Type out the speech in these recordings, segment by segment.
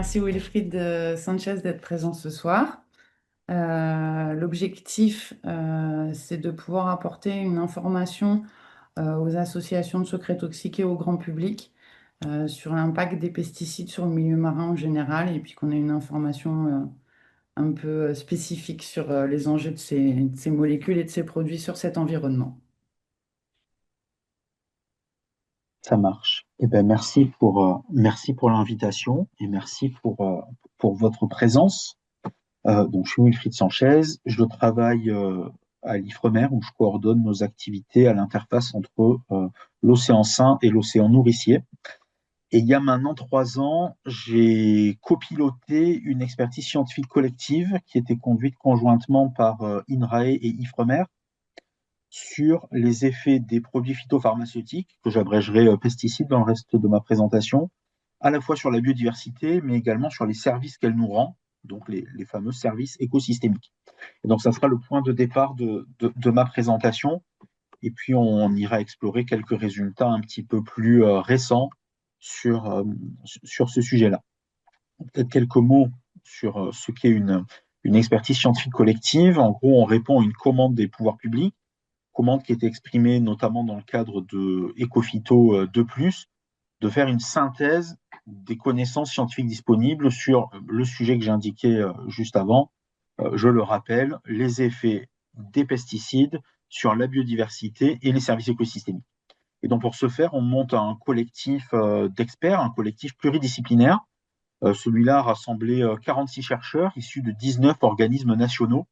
Merci Wilfried Sanchez d'être présent ce soir. L'objectif, c'est de pouvoir apporter une information aux associations de secrets toxiques et au grand public sur l'impact des pesticides sur le milieu marin en général, et puis qu'on ait une information un peu spécifique sur les enjeux de ces molécules et de ces produits sur cet environnement. Ça marche. Eh ben, merci pour l'invitation et merci pour votre présence. Donc, je suis Wilfried Sanchez. Je travaille à l'Ifremer où je coordonne nos activités à l'interface entre l'océan Sain et l'océan Nourricier. Et il y a maintenant 3 ans, j'ai copiloté une expertise scientifique collective qui était conduite conjointement par INRAE et Ifremer sur les effets des produits phytopharmaceutiques, que j'abrégerai pesticides dans le reste de ma présentation, à la fois sur la biodiversité, mais également sur les services qu'elle nous rend, donc les fameux services écosystémiques. Et donc, ça sera le point de départ de ma présentation. Et puis, on ira explorer quelques résultats un petit peu plus récents sur ce sujet-là. Peut-être quelques mots sur ce qu'est une expertise scientifique collective. En gros, on répond à une commande des pouvoirs publics, commande qui était exprimée notamment dans le cadre de Ecophyto 2+, de faire une synthèse des connaissances scientifiques disponibles sur le sujet que j'ai indiqué juste avant. Je le rappelle, les effets des pesticides sur la biodiversité et les services écosystémiques. Et donc pour ce faire, on monte un collectif d'experts, un collectif pluridisciplinaire. Celui-là a rassemblé 46 chercheurs issus de 19 organismes nationaux.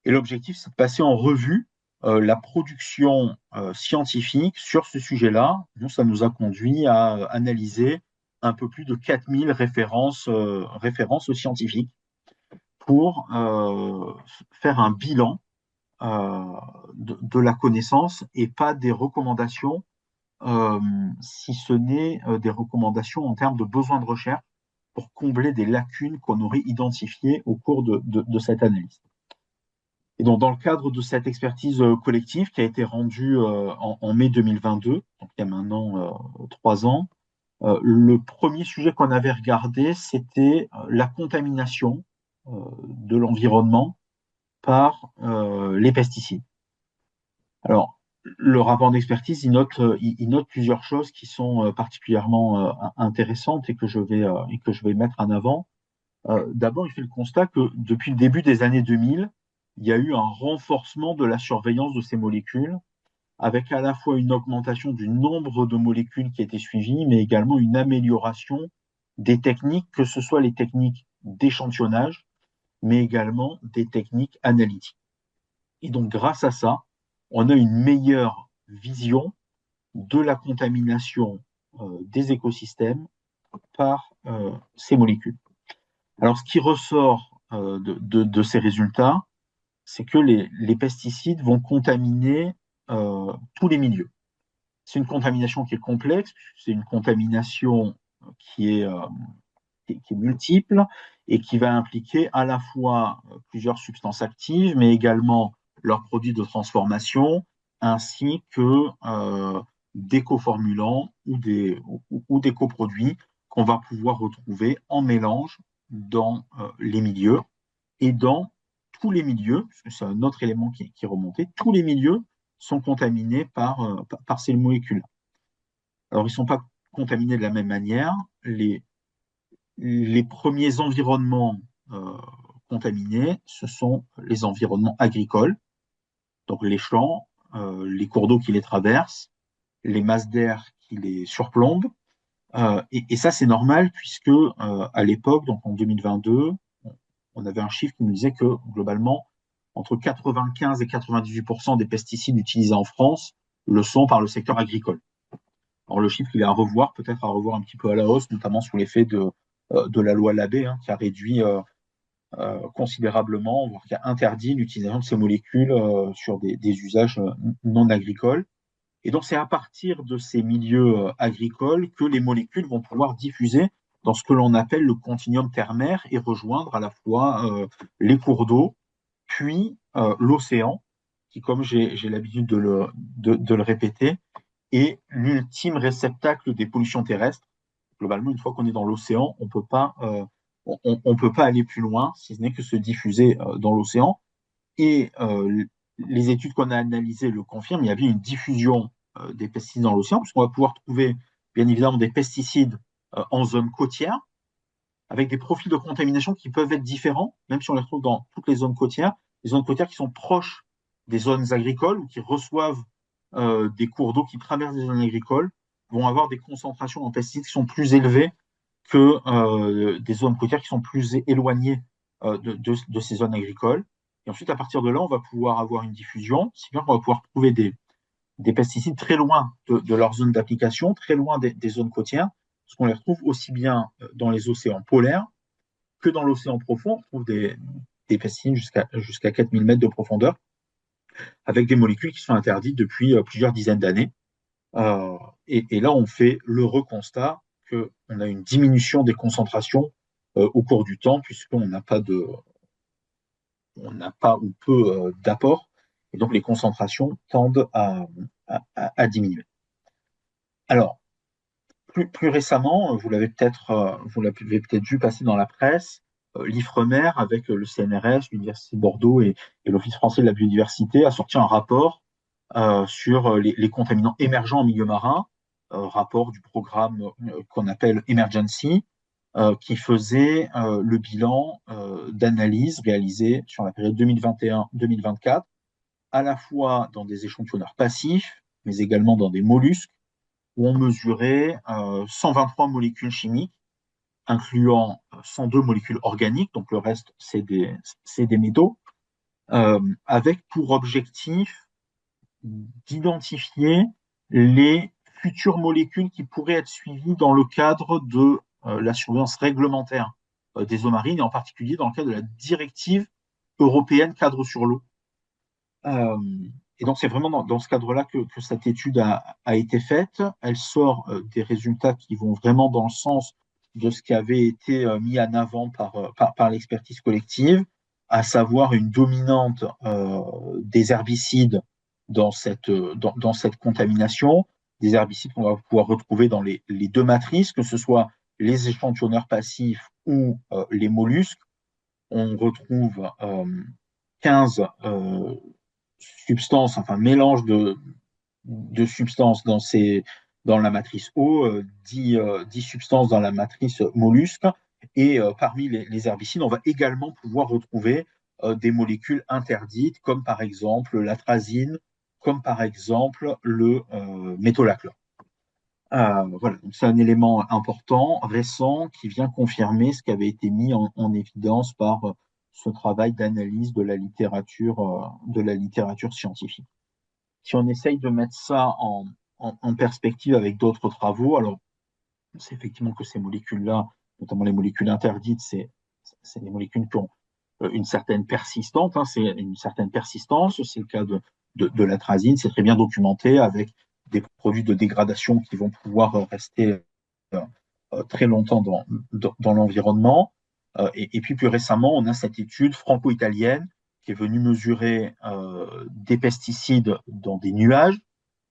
Et l'objectif, c'est de passer en revue la production scientifique sur ce sujet-là. Nous, ça nous a conduit à analyser un peu plus de 4000 références scientifiques pour faire un bilan de la connaissance et pas des recommandations, si ce n'est des recommandations en termes de besoins de recherche pour combler des lacunes qu'on aurait identifiées au cours de cette analyse. Et donc, dans le cadre de cette expertise collective qui a été rendue en mai 2022, donc il y a maintenant 3 ans, le premier sujet qu'on avait regardé, c'était la contamination de l'environnement par les pesticides. Alors, le rapport d'expertise, il note plusieurs choses qui sont particulièrement intéressantes et que je vais mettre en avant. D'abord, il fait le constat que depuis le début des années 2000, il y a eu un renforcement de la surveillance de ces molécules, avec à la fois une augmentation du nombre de molécules qui étaient suivies, mais également une amélioration des techniques, que ce soit les techniques d'échantillonnage, mais également des techniques analytiques. Et donc, grâce à ça, on a une meilleure vision de la contamination des écosystèmes par ces molécules. Alors, ce qui ressort de ces résultats, c'est que les pesticides vont contaminer tous les milieux. C'est une contamination qui est complexe, c'est une contamination qui est, qui est multiple et qui va impliquer à la fois plusieurs substances actives, mais également leurs produits de transformation, ainsi que des coformulants ou des coproduits qu'on va pouvoir retrouver en mélange dans les milieux et dans tous les milieux, parce que c'est un autre élément qui est remonté, tous les milieux sont contaminés par ces molécules. Alors, ils ne sont pas contaminés de la même manière. Les premiers environnements euh, contaminés, ce sont les environnements agricoles, donc les champs, les cours d'eau qui les traversent, les masses d'air qui les surplombent. Et ça, c'est normal puisque à l'époque, donc en 2022, on avait un chiffre qui nous disait que globalement, entre 95 et 98% des pesticides utilisés en France le sont par le secteur agricole. Alors le chiffre, il est à revoir, peut-être à revoir un petit peu à la hausse, notamment sous l'effet de la loi Labbé, hein, qui a réduit considérablement, voire qui a interdit l'utilisation de ces molécules sur des usages non agricoles. Et donc c'est à partir de ces milieux agricoles que les molécules vont pouvoir diffuser dans ce que l'on appelle le continuum terre-mer et rejoindre à la fois les cours d'eau, puis l'océan, qui, comme j'ai l'habitude de le répéter, est l'ultime réceptacle des pollutions terrestres, globalement, une fois qu'on est dans l'océan, on peut pas aller plus loin, si ce n'est que se diffuser dans l'océan. Et les études qu'on a analysées le confirment, il y avait une diffusion des pesticides dans l'océan, puisqu'on va pouvoir trouver, bien évidemment, des pesticides en zone côtière, avec des profils de contamination qui peuvent être différents, même si on les retrouve dans toutes les zones côtières. Les zones côtières qui sont proches des zones agricoles ou qui reçoivent des cours d'eau qui traversent des zones agricoles vont avoir des concentrations en pesticides qui sont plus élevées que des zones côtières qui sont plus éloignées de ces zones agricoles. Et ensuite, à partir de là, on va pouvoir avoir une diffusion, si bien qu'on va pouvoir trouver des pesticides très loin de leur zone d'application, très loin des zones côtières, parce qu'on les retrouve aussi bien dans les océans polaires que dans l'océan profond. On trouve des pesticides jusqu'à 4000 mètres de profondeur, avec des molécules qui sont interdites depuis plusieurs dizaines d'années. Et là, on fait le reconstat qu'on a une diminution des concentrations au cours du temps, puisqu'on n'a pas on n'a pas ou peu d'apport, et donc les concentrations tendent à diminuer. Alors, plus récemment, vous l'avez peut-être vu passer dans la presse, l'IFREMER avec le CNRS, l'Université de Bordeaux et l'Office français de la biodiversité a sorti un rapport sur les contaminants émergents en milieu marin, rapport du programme qu'on appelle Emergency, qui faisait le bilan d'analyse réalisée sur la période 2021-2024, à la fois dans des échantillonneurs passifs, mais également dans des mollusques, où on mesurait 123 molécules chimiques, incluant 102 molécules organiques, donc le reste, c'est des métaux, avec pour objectif d'identifier les futures molécules qui pourraient être suivies dans le cadre de la surveillance réglementaire des eaux marines, et en particulier dans le cadre de la directive européenne cadre sur l'eau. Euh, et donc, c'est vraiment dans ce cadre-là que cette étude a été faite. Elle sort des résultats qui vont vraiment dans le sens de ce qui avait été mis en avant par l'expertise collective, à savoir une dominante des herbicides dans cette contamination, des herbicides qu'on va pouvoir retrouver dans les deux matrices, que ce soit les échantillonneurs passifs ou les mollusques. On retrouve 15 substances, enfin mélange de substances dans la matrice eau, 10 substances dans la matrice mollusque. Et parmi les herbicides, on va également pouvoir retrouver des molécules interdites, comme par exemple l'atrazine, comme par exemple le métolachlore. Voilà, donc c'est un élément important, récent, qui vient confirmer ce qui avait été mis en évidence par ce travail d'analyse de la littérature scientifique. Si on essaye de mettre ça en perspective avec d'autres travaux, alors c'est effectivement que ces molécules-là, notamment les molécules interdites, c'est des molécules qui ont une certaine persistance, hein, c'est une certaine persistance, c'est le cas de l'atrazine, c'est très bien documenté avec des produits de dégradation qui vont pouvoir rester très longtemps dans l'environnement. Et puis plus récemment, on a cette étude franco-italienne qui est venue mesurer des pesticides dans des nuages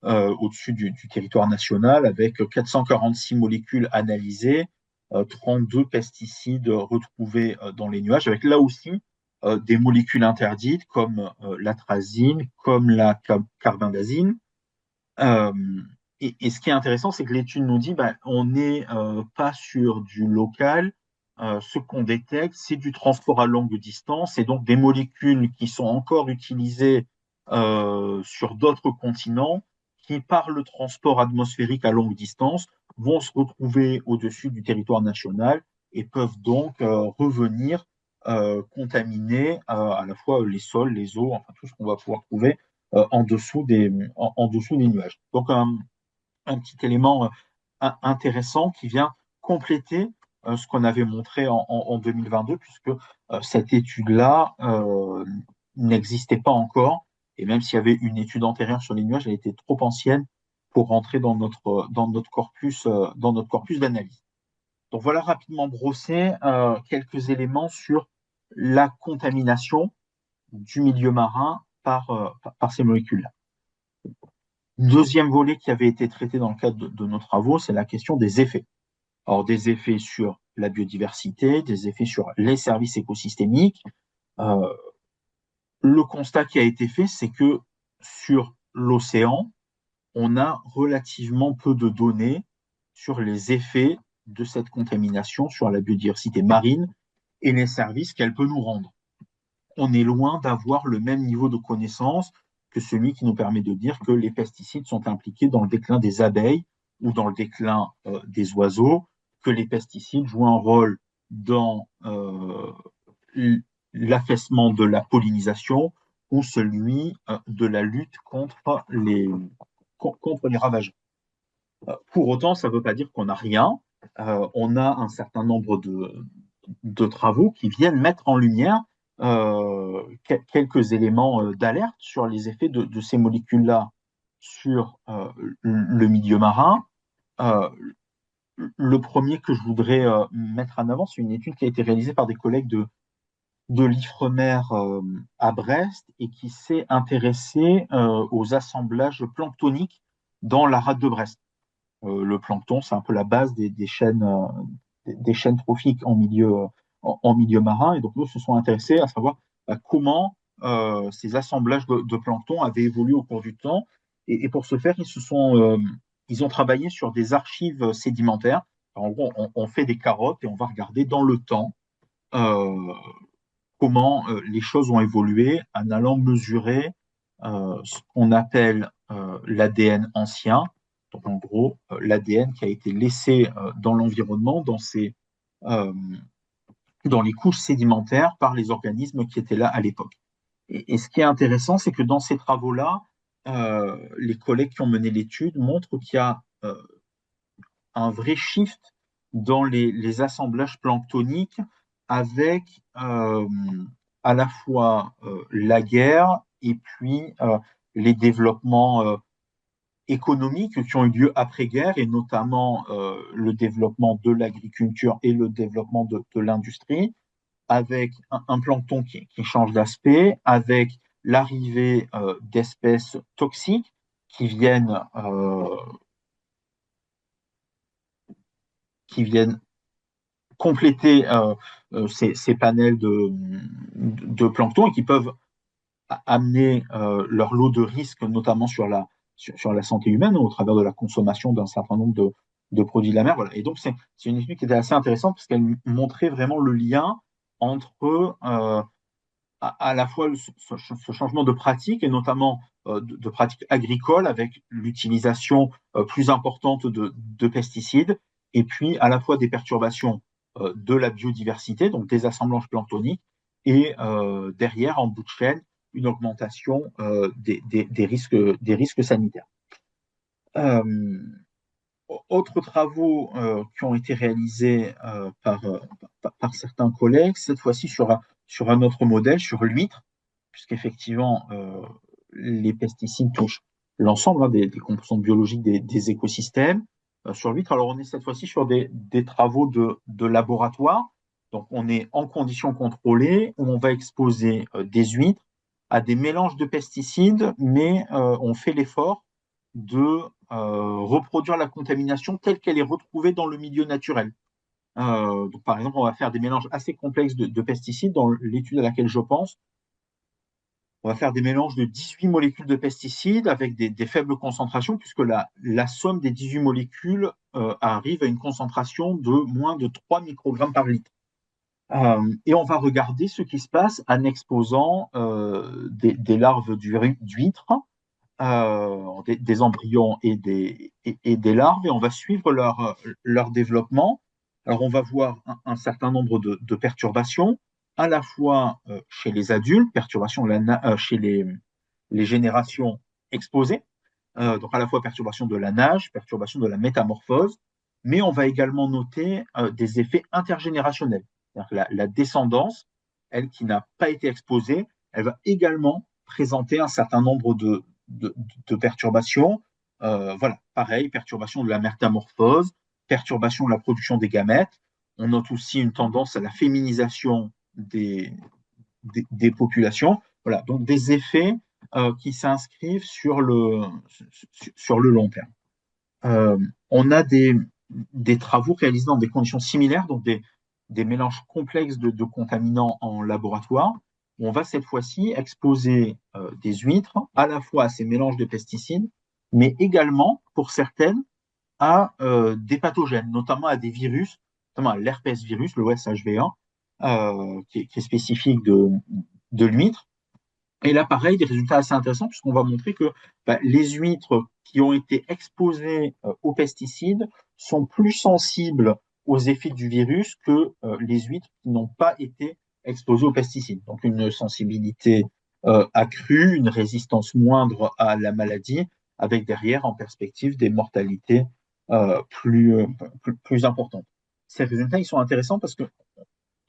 au-dessus du territoire national avec 446 molécules analysées, 32 pesticides retrouvés dans les nuages, avec là aussi des molécules interdites comme l'atrazine, comme la carbendazine. Euh, et ce qui est intéressant, c'est que l'étude nous dit bah, on n'est pas sur du local. Ce qu'on détecte, c'est du transport à longue distance et donc des molécules qui sont encore utilisées sur d'autres continents qui, par le transport atmosphérique à longue distance, vont se retrouver au-dessus du territoire national et peuvent donc revenir contaminer à la fois les sols, les eaux, enfin tout ce qu'on va pouvoir trouver en dessous des nuages. Donc un petit élément intéressant qui vient compléter ce qu'on avait montré en 2022, puisque cette étude-là n'existait pas encore. Et même s'il y avait une étude antérieure sur les nuages, elle était trop ancienne pour rentrer dans notre corpus d'analyse. Donc voilà rapidement brossé quelques éléments sur la contamination du milieu marin par ces molécules-là. Deuxième volet qui avait été traité dans le cadre de nos travaux, c'est la question des effets. Alors, des effets sur la biodiversité, des effets sur les services écosystémiques. Euh, le constat qui a été fait, c'est que sur l'océan, on a relativement peu de données sur les effets de cette contamination sur la biodiversité marine et les services qu'elle peut nous rendre. On est loin d'avoir le même niveau de connaissance que celui qui nous permet de dire que les pesticides sont impliqués dans le déclin des abeilles ou dans le déclin des oiseaux, que les pesticides jouent un rôle dans l'affaissement de la pollinisation ou celui de la lutte contre les ravageurs. Pour autant, ça ne veut pas dire qu'on n'a rien. On a un certain nombre de travaux qui viennent mettre en lumière quelques éléments d'alerte sur les effets de ces molécules-là sur le milieu marin. Euh, le premier que je voudrais mettre en avant, c'est une étude qui a été réalisée par des collègues de l'Ifremer à Brest et qui s'est intéressée aux assemblages planctoniques dans la rade de Brest. Le plancton, c'est un peu la base des chaînes trophiques en milieu marin. Et donc, nous se sont intéressés à savoir comment ces assemblages de plancton avaient évolué au cours du temps. Et pour ce faire, ils ont travaillé sur des archives sédimentaires. En gros, on fait des carottes et on va regarder dans le temps euh, comment les choses ont évolué en allant mesurer ce qu'on appelle l'ADN ancien, donc en gros l'ADN qui a été laissé dans l'environnement, euh, dans les couches sédimentaires par les organismes qui étaient là à l'époque. Et ce qui est intéressant, c'est que dans ces travaux-là, les collègues qui ont mené l'étude montrent qu'il y a un vrai shift dans les assemblages planctoniques avec à la fois la guerre et puis les développements économiques qui ont eu lieu après-guerre, et notamment le développement de l'agriculture et le développement de l'industrie, avec un plancton qui change d'aspect, avec l'arrivée d'espèces toxiques qui viennent, euh, qui viennent compléter ces panels de plancton et qui peuvent amener leur lot de risques, notamment sur la santé humaine, au travers de la consommation d'un certain nombre de produits de la mer. Voilà. Et donc, c'est une étude qui était assez intéressante parce qu'elle montrait vraiment le lien entre à la fois ce changement de pratique et notamment de pratiques agricoles avec l'utilisation plus importante de pesticides et puis à la fois des perturbations de la biodiversité, donc des assemblages planctoniques et derrière, en bout de chaîne, une augmentation des risques sanitaires. Euh, Autres travaux qui ont été réalisés par certains collègues, cette fois-ci sur un autre modèle, sur l'huître, puisqu'effectivement, les pesticides touchent l'ensemble des composantes biologiques des écosystèmes. Sur l'huître, alors on est cette fois-ci sur des travaux de laboratoire. Donc, on est en conditions contrôlées, où on va exposer des huîtres à des mélanges de pesticides, mais on fait l'effort de reproduire la contamination telle qu'elle est retrouvée dans le milieu naturel. Donc, par exemple, on va faire des mélanges assez complexes de pesticides. Dans l'étude à laquelle je pense, on va faire des mélanges de 18 molécules de pesticides avec des faibles concentrations, puisque la somme des 18 molécules arrive à une concentration de moins de 3 microgrammes par litre. Et on va regarder ce qui se passe en exposant des larves d'huîtres, des embryons et des larves, et on va suivre leur développement. Alors, on va voir un certain nombre de perturbations, à la fois chez les adultes, perturbations chez les générations exposées, donc à la fois perturbation de la nage, perturbation de la métamorphose, mais on va également noter des effets intergénérationnels. La descendance, elle qui n'a pas été exposée, elle va également présenter un certain nombre de, de perturbations. Voilà, pareil, perturbation de la métamorphose, perturbation de la production des gamètes. On note aussi une tendance à la féminisation des populations. Voilà, donc des effets qui s'inscrivent sur le long terme. On a des travaux réalisés dans des conditions similaires, donc des mélanges complexes de contaminants en laboratoire. On va cette fois-ci exposer des huîtres à la fois à ces mélanges de pesticides, mais également, pour certaines, à des pathogènes, notamment à des virus, notamment à l'herpès virus, le OSHV1, qui est spécifique de l'huître. Et là, pareil, des résultats assez intéressants, puisqu'on va montrer que les huîtres qui ont été exposées aux pesticides sont plus sensibles aux effets du virus que les huîtres qui n'ont pas été exposées aux pesticides. Donc une sensibilité accrue, une résistance moindre à la maladie, avec derrière en perspective des mortalités plus importantes. Ces résultats, ils sont intéressants parce que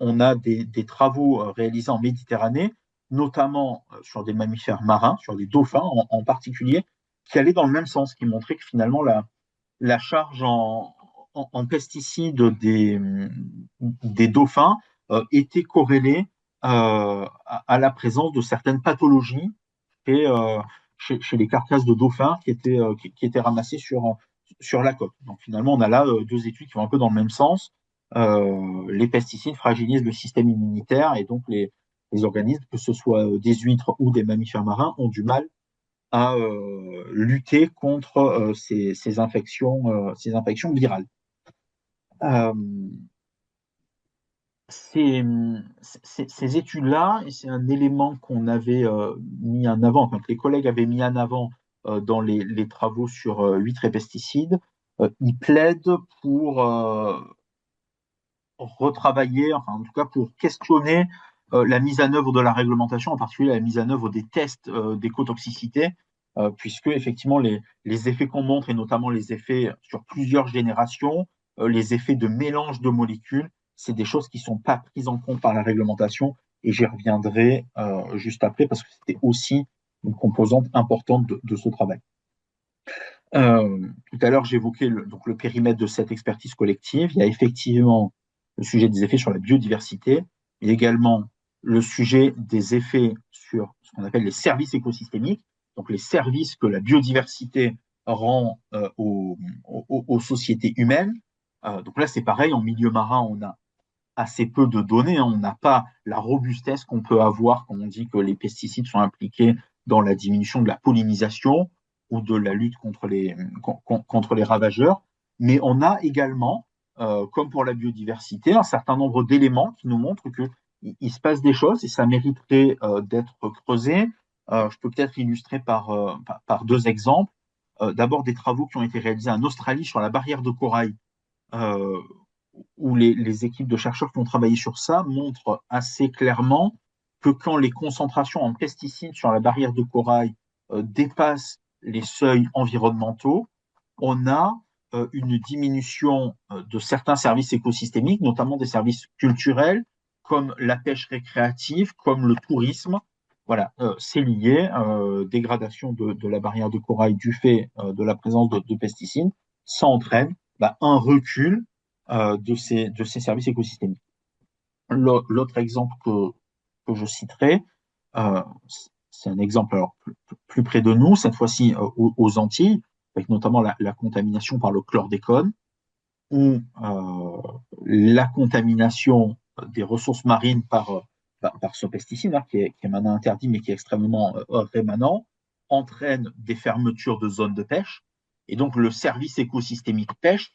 on a des travaux réalisés en Méditerranée, notamment sur des mammifères marins, sur des dauphins en particulier, qui allaient dans le même sens, qui montraient que finalement la charge en pesticides des dauphins était corrélée à la présence de certaines pathologies chez, chez les carcasses de dauphins qui étaient ramassées sur la côte. Donc finalement, on a là deux études qui vont un peu dans le même sens. Les pesticides fragilisent le système immunitaire et donc les organismes, que ce soit des huîtres ou des mammifères marins, ont du mal à lutter contre ces infections virales. Euh, ces études-là, et c'est un élément qu'on avait mis en avant, enfin, que les collègues avaient mis en avant dans les travaux sur huîtres et pesticides, ils plaident pour retravailler, enfin en tout cas pour questionner la mise en œuvre de la réglementation, en particulier la mise en œuvre des tests d'écotoxicité, puisque effectivement les effets qu'on montre, et notamment les effets sur plusieurs générations, les effets de mélange de molécules, c'est des choses qui ne sont pas prises en compte par la réglementation, et j'y reviendrai juste après, parce que c'était aussi une composante importante de ce travail. Tout à l'heure, j'évoquais donc le périmètre de cette expertise collective. Il y a effectivement le sujet des effets sur la biodiversité, mais également le sujet des effets sur ce qu'on appelle les services écosystémiques, donc les services que la biodiversité rend aux sociétés humaines. Donc là, c'est pareil, en milieu marin, on a assez peu de données, hein. On n'a pas la robustesse qu'on peut avoir quand on dit que les pesticides sont impliqués dans la diminution de la pollinisation ou de la lutte contre les ravageurs. Mais on a également, comme pour la biodiversité, un certain nombre d'éléments qui nous montrent qu'il se passe des choses et ça mériterait d'être creusé. Je peux peut-être illustrer par deux exemples. D'abord, des travaux qui ont été réalisés en Australie sur la barrière de corail, euh, où les équipes de chercheurs qui ont travaillé sur ça montrent assez clairement que quand les concentrations en pesticides sur la barrière de corail dépassent les seuils environnementaux, on a une diminution de certains services écosystémiques, notamment des services culturels, comme la pêche récréative, comme le tourisme. Voilà, c'est lié, dégradation de la barrière de corail du fait de la présence de pesticides, ça entraîne un recul de ces services écosystémiques. L'autre exemple que je citerai, euh, c'est un exemple alors, plus près de nous, cette fois-ci aux Antilles, avec notamment la contamination par le chlordécone, ou la contamination des ressources marines par ce pesticide, hein, qui est maintenant interdit, mais qui est extrêmement rémanent, entraîne des fermetures de zones de pêche. Et donc, le service écosystémique pêche,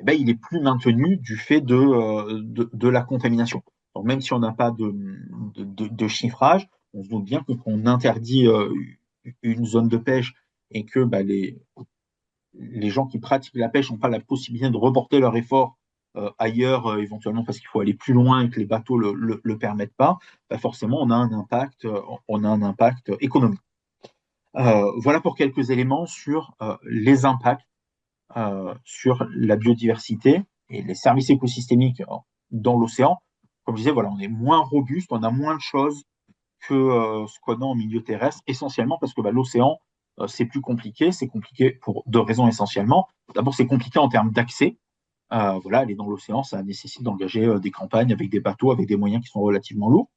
eh ben, il est plus maintenu du fait de la contamination. Donc, même si on n'a pas de chiffrage, on se doute bien que quand on interdit une zone de pêche et que les gens qui pratiquent la pêche n'ont pas la possibilité de reporter leur effort ailleurs, éventuellement parce qu'il faut aller plus loin et que les bateaux le permettent pas, forcément on a un impact économique. Voilà pour quelques éléments sur les impacts sur la biodiversité et les services écosystémiques dans l'océan. Comme je disais, voilà, on est moins robuste, on a moins de choses que ce qu'on a en milieu terrestre, essentiellement parce que l'océan, c'est compliqué pour deux raisons essentiellement. D'abord, c'est compliqué en termes d'accès. Voilà, aller dans l'océan, ça nécessite d'engager des campagnes avec des bateaux, avec des moyens qui sont relativement lourds.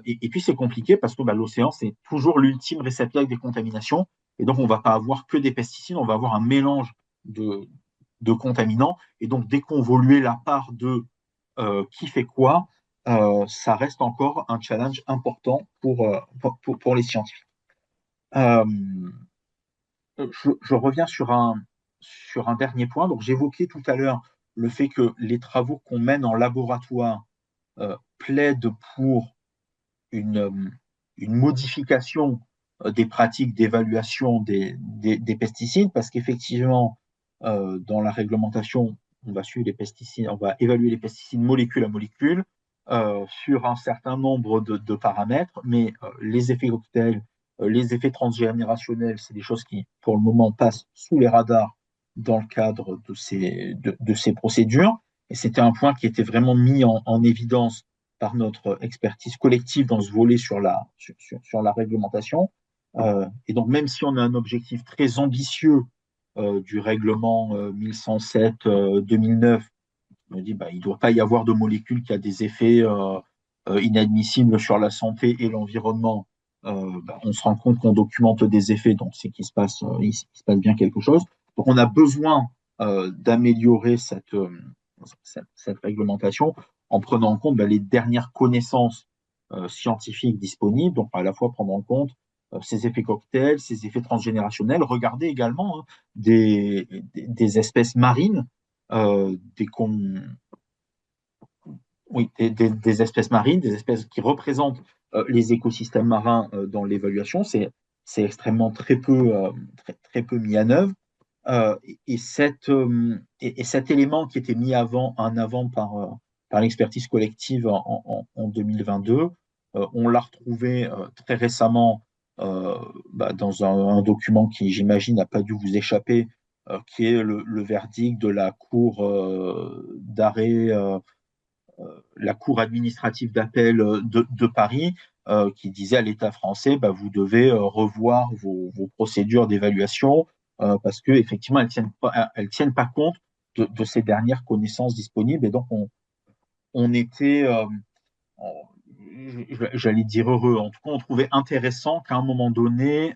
Et puis, c'est compliqué parce que l'océan, c'est toujours l'ultime réceptacle des contaminations. Et donc, on ne va pas avoir que des pesticides, on va avoir un mélange de, de contaminants. Et donc, déconvoluer la part de qui fait quoi, ça reste encore un challenge important pour les scientifiques. Euh, je reviens sur un dernier point. Donc, j'évoquais tout à l'heure le fait que les travaux qu'on mène en laboratoire plaident pour une, une modification des pratiques d'évaluation des pesticides, parce qu'effectivement, dans la réglementation, on va suivre les pesticides, on va évaluer les pesticides molécule à molécule sur un certain nombre de paramètres, mais les effets cocktails, les effets transgénérationnels, c'est des choses qui, pour le moment, passent sous les radars dans le cadre de ces procédures. Et c'était un point qui était vraiment mis en évidence par notre expertise collective dans ce volet sur la réglementation. Et donc, même si on a un objectif très ambitieux du règlement 1107-2009, on dit bah, il ne doit pas y avoir de molécule qui a des effets inadmissibles sur la santé et l'environnement. Bah, on se rend compte qu'on documente des effets, donc c'est il se passe bien quelque chose. Donc, on a besoin d'améliorer cette réglementation en prenant en compte les dernières connaissances scientifiques disponibles, donc à la fois prendre en compte ces effets cocktails, ces effets transgénérationnels, regarder également des espèces marines, des, oui, des espèces marines, des espèces qui représentent les écosystèmes marins dans l'évaluation. C'est extrêmement très peu mis en œuvre. Et cet élément qui était mis en avant par l'expertise collective en 2022, on l'a retrouvé très récemment dans un document qui, j'imagine, n'a pas dû vous échapper, qui est le verdict de la Cour d'arrêt, la Cour administrative d'appel de Paris, qui disait à l'État français, bah, vous devez revoir vos procédures d'évaluation parce qu'effectivement, elles tiennent pas compte de ces dernières connaissances disponibles. Et donc, on était, j'allais dire heureux, en tout cas, on trouvait intéressant qu'à un moment donné,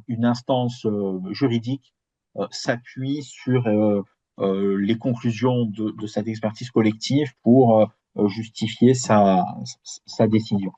une instance juridique s'appuie sur les conclusions de cette expertise collective pour justifier sa décision.